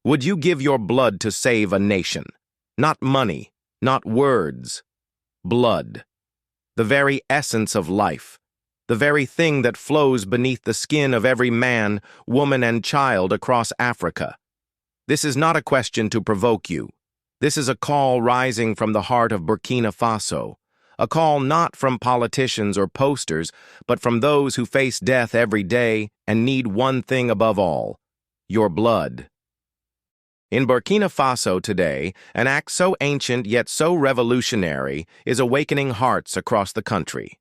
Would you give your blood to save a nation? Not money, not words. Blood. The very essence of life. The very thing that flows beneath the skin of every man, woman, and child across Africa. This is not a question to provoke you. This is a call rising from the heart of Burkina Faso. A call not from politicians or posters, but from those who face death every day and need one thing above all: your blood. In Burkina Faso today, an act so ancient yet so revolutionary is awakening hearts across the country.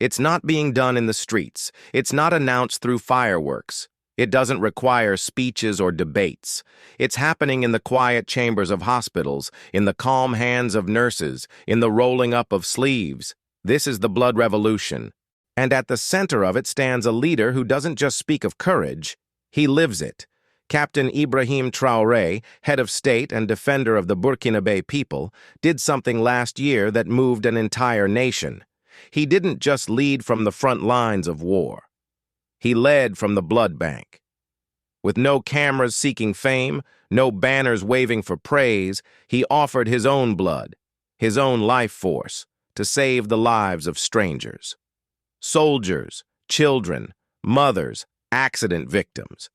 It's not being done in the streets. It's not announced through fireworks. It doesn't require speeches or debates. It's happening in the quiet chambers of hospitals, in the calm hands of nurses, in the rolling up of sleeves. This is the blood revolution. And at the center of it stands a leader who doesn't just speak of courage, he lives it. Captain Ibrahim Traoré, head of state and defender of the Burkinabe people, did something last year that moved an entire nation. He didn't just lead from the front lines of war. He led from the blood bank. With no cameras seeking fame, no banners waving for praise, he offered his own blood, his own life force, to save the lives of strangers. Soldiers, children, mothers, accident victims.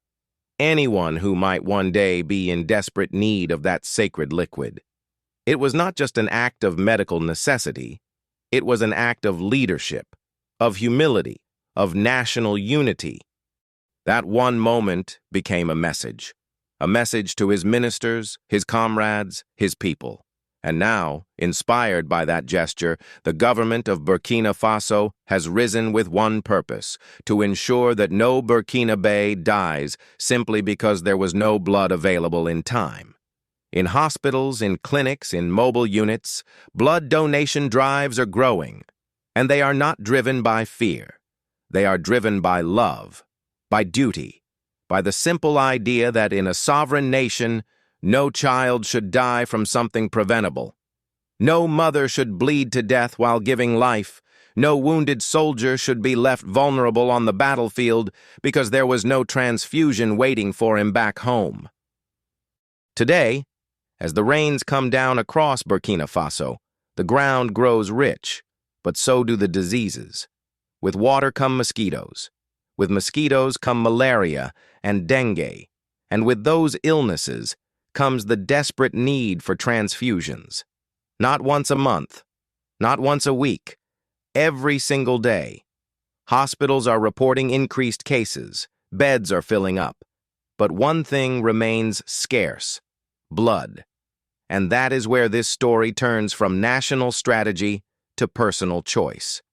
Anyone who might one day be in desperate need of that sacred liquid. It was not just an act of medical necessity. It was an act of leadership, of humility, of national unity. That one moment became a message to his ministers, his comrades, his people. And now, inspired by that gesture, the government of Burkina Faso has risen with one purpose: to ensure that no Burkinabe dies simply because there was no blood available in time. In hospitals, in clinics, in mobile units, blood donation drives are growing, and they are not driven by fear. They are driven by love, by duty, by the simple idea that in a sovereign nation, no child should die from something preventable. No mother should bleed to death while giving life. No wounded soldier should be left vulnerable on the battlefield because there was no transfusion waiting for him back home. Today, as the rains come down across Burkina Faso, the ground grows rich, but so do the diseases. With water come mosquitoes. With mosquitoes come malaria and dengue. And with those illnesses comes the desperate need for transfusions. Not once a month, not once a week, every single day. Hospitals are reporting increased cases, beds are filling up. But one thing remains scarce: blood. And that is where this story turns from national strategy to personal choice.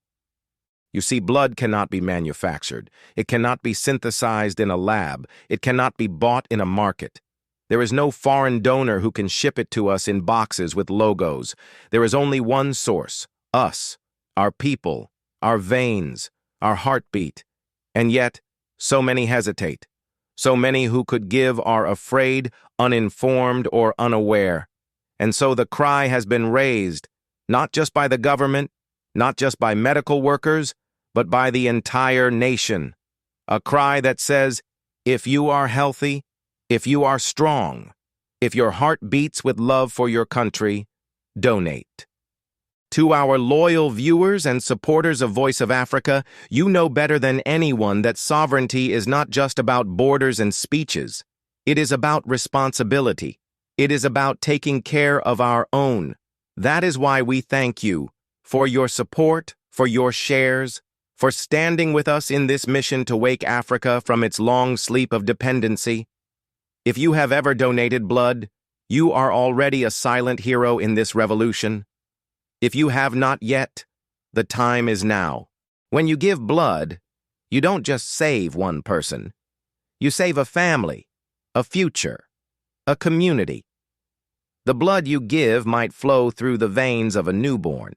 You see, blood cannot be manufactured. It cannot be synthesized in a lab. It cannot be bought in a market. There is no foreign donor who can ship it to us in boxes with logos. There is only one source: us, our people, our veins, our heartbeat. And yet, so many hesitate. So many who could give are afraid, uninformed, or unaware. And so the cry has been raised, not just by the government, not just by medical workers, but by the entire nation. A cry that says, if you are healthy, if you are strong, if your heart beats with love for your country, donate. To our loyal viewers and supporters of Voice of Africa, you know better than anyone that sovereignty is not just about borders and speeches. It is about responsibility. It is about taking care of our own. That is why we thank you for your support, for your shares, for standing with us in this mission to wake Africa from its long sleep of dependency. If you have ever donated blood, you are already a silent hero in this revolution. If you have not yet, the time is now. When you give blood, you don't just save one person. You save a family, a future, a community. The blood you give might flow through the veins of a newborn.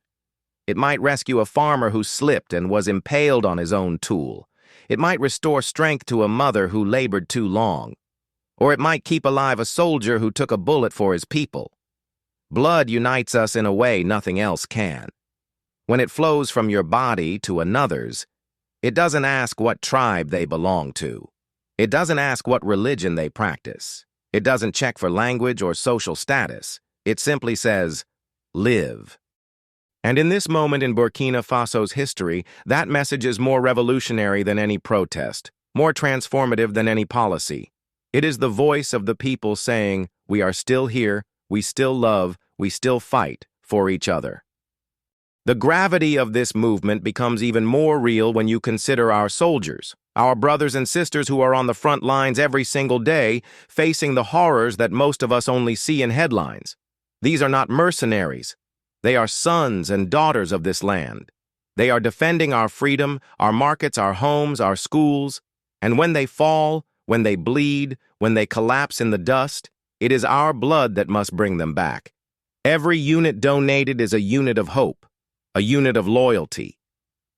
It might rescue a farmer who slipped and was impaled on his own tool. It might restore strength to a mother who labored too long. Or it might keep alive a soldier who took a bullet for his people. Blood unites us in a way nothing else can. When it flows from your body to another's, it doesn't ask what tribe they belong to. It doesn't ask what religion they practice. It doesn't check for language or social status. It simply says, live. And in this moment in Burkina Faso's history, that message is more revolutionary than any protest, more transformative than any policy. It is the voice of the people saying, we are still here, we still love, we still fight for each other. The gravity of this movement becomes even more real when you consider our soldiers, our brothers and sisters who are on the front lines every single day, facing the horrors that most of us only see in headlines. These are not mercenaries. They are sons and daughters of this land. They are defending our freedom, our markets, our homes, our schools. And when they fall, when they bleed, when they collapse in the dust, it is our blood that must bring them back. Every unit donated is a unit of hope, a unit of loyalty,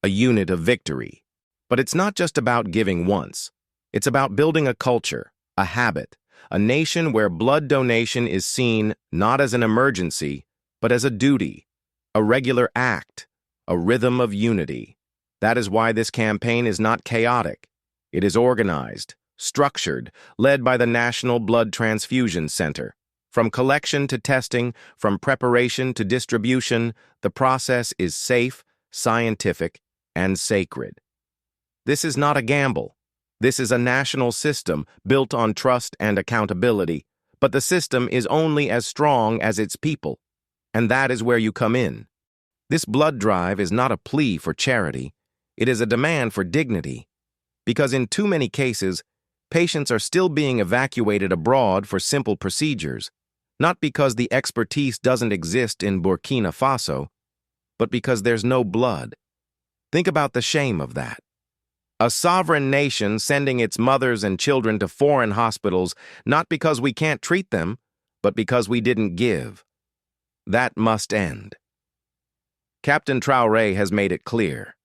a unit of victory. But it's not just about giving once. It's about building a culture, a habit, a nation where blood donation is seen not as an emergency, but as a duty, a regular act, a rhythm of unity. That is why this campaign is not chaotic. It is organized, structured, led by the National Blood Transfusion Center. From collection to testing, from preparation to distribution, the process is safe, scientific, and sacred. This is not a gamble. This is a national system built on trust and accountability, but the system is only as strong as its people, and that is where you come in. This blood drive is not a plea for charity. It is a demand for dignity, because in too many cases, patients are still being evacuated abroad for simple procedures, not because the expertise doesn't exist in Burkina Faso, but because there's no blood. Think about the shame of that. A sovereign nation sending its mothers and children to foreign hospitals not because we can't treat them, but because we didn't give. That must end. Captain Traoré has made it clear.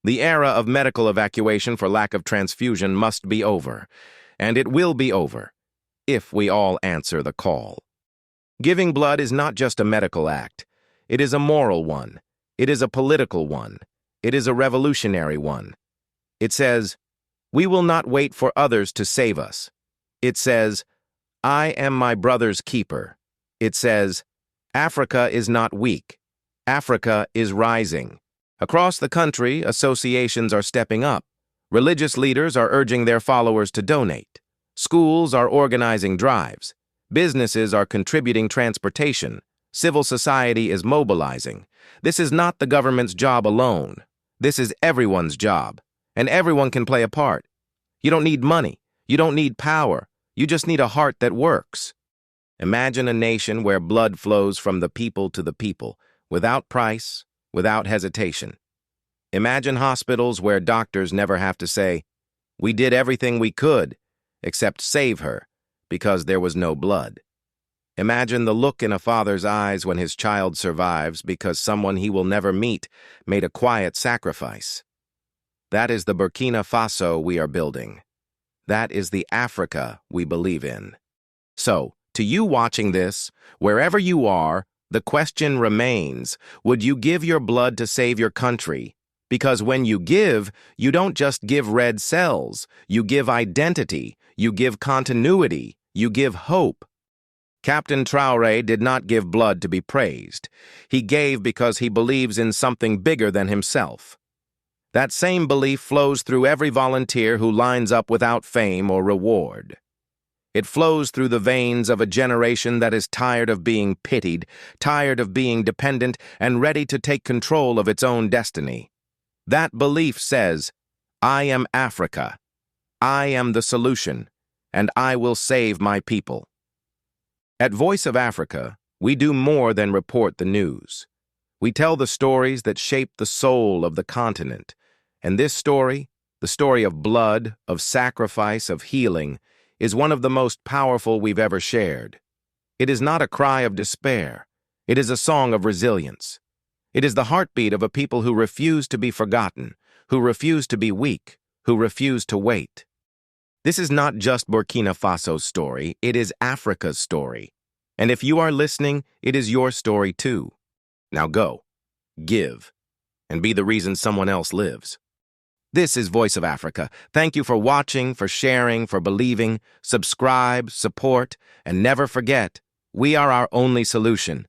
The era of medical evacuation for lack of transfusion must be over, and it will be over, if we all answer the call. Giving blood is not just a medical act. It is a moral one. It is a political one. It is a revolutionary one. It says, we will not wait for others to save us. It says, I am my brother's keeper. It says, Africa is not weak. Africa is rising. Across the country, associations are stepping up. Religious leaders are urging their followers to donate. Schools are organizing drives. Businesses are contributing transportation. Civil society is mobilizing. This is not the government's job alone. This is everyone's job, and everyone can play a part. You don't need money. You don't need power. You just need a heart that works. Imagine a nation where blood flows from the people to the people, without price, without hesitation. Imagine hospitals where doctors never have to say, we did everything we could, except save her, because there was no blood. Imagine the look in a father's eyes when his child survives because someone he will never meet made a quiet sacrifice. That is the Burkina Faso we are building. That is the Africa we believe in. So, to you watching this, wherever you are, the question remains, would you give your blood to save your country? Because when you give, you don't just give red cells. You give identity. You give continuity. You give hope. Captain Traoré did not give blood to be praised. He gave because he believes in something bigger than himself. That same belief flows through every volunteer who lines up without fame or reward. It flows through the veins of a generation that is tired of being pitied, tired of being dependent, and ready to take control of its own destiny. That belief says, I am Africa. I am the solution, and I will save my people. At Voice of Africa, we do more than report the news. We tell the stories that shape the soul of the continent. And this story, the story of blood, of sacrifice, of healing, is one of the most powerful we've ever shared. It is not a cry of despair. It is a song of resilience. It is the heartbeat of a people who refuse to be forgotten, who refuse to be weak, who refuse to wait. This is not just Burkina Faso's story, it is Africa's story. And if you are listening, it is your story too. Now go, give, and be the reason someone else lives. This is Voice of Africa. Thank you for watching, for sharing, for believing. Subscribe, support, and never forget, we are our only solution.